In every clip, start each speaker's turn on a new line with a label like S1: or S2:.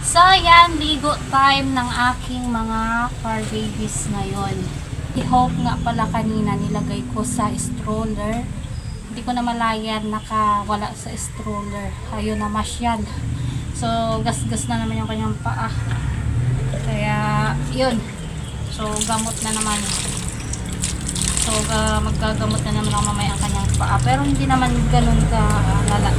S1: So, yan, ligo time ng aking mga fur babies ngayon. I-hope nga pala kanina nilagay ko sa stroller. Hindi ko na malayan nakawala sa stroller. Ayun na, mash yan. So, gas-gas na naman yung kanyang paa. Kaya, yun. So, gamot na naman. So, maggagamot na naman ako mamaya ang kanyang paa. Pero hindi naman ganun ka lala.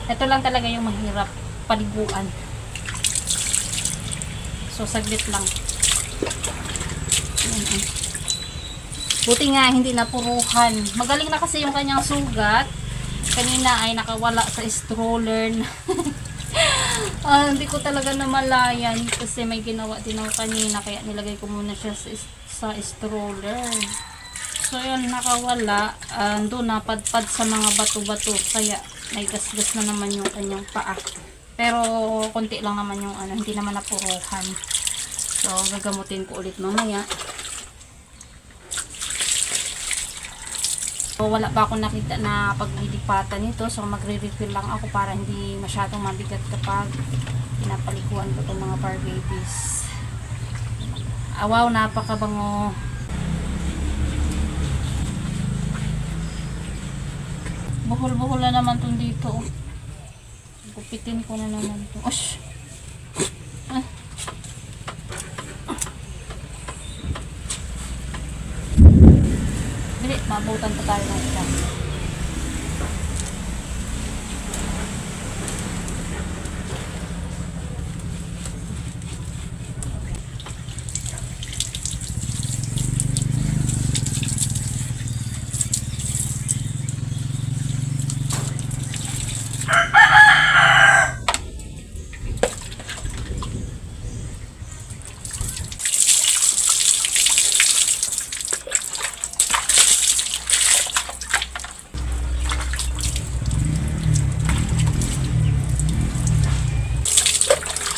S1: Ito lang talaga yung mahirap paliguan. So, saglit lang. Buti nga, hindi napuruhan. Magaling na kasi yung kanyang sugat. Kanina ay nakawala sa stroller. Hindi ko talaga namalayan kasi may ginawa din ako kanina. Kaya nilagay ko muna siya sa stroller. So, yun, nakawala. Doon napadpad sa mga bato-bato. Kaya, may gas-gas na naman yung kanyang paa. Pero, konti lang naman yung hindi naman napuruhan. So, gagamutin ko ulit mamaya. So, wala pa ako nakita na paglilipatan nito. So, magre-refill lang ako para hindi masyadong mabigat kapag pinapaliguan ko itong mga fur babies. Wow, napakabango. Buhol-buhol na naman itong dito. Gupitin ko na naman ito. Osh! Dili, mabutan pa tayo ng ilan.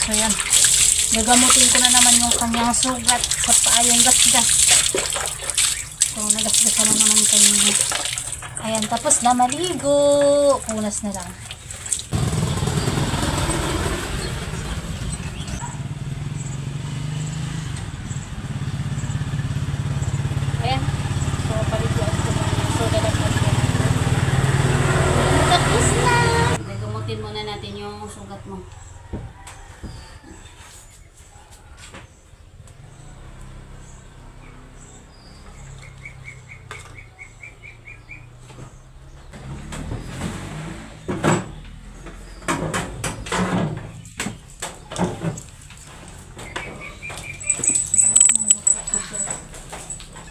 S1: So, yan. Gagamutin ko na naman yung kanyang sugat sa paa, yung gas-gas. So, nagasgas na naman kanina. Ayan, tapos na maligo. Punas na lang. Ayan. So, paliguan ko na yung sugat at paliguan. Tapos na! Gagamutin muna natin yung sugat mo.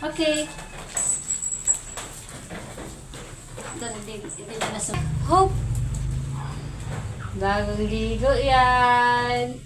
S1: Okay. Hindi na nasa. Hope! Bagong ligo yan!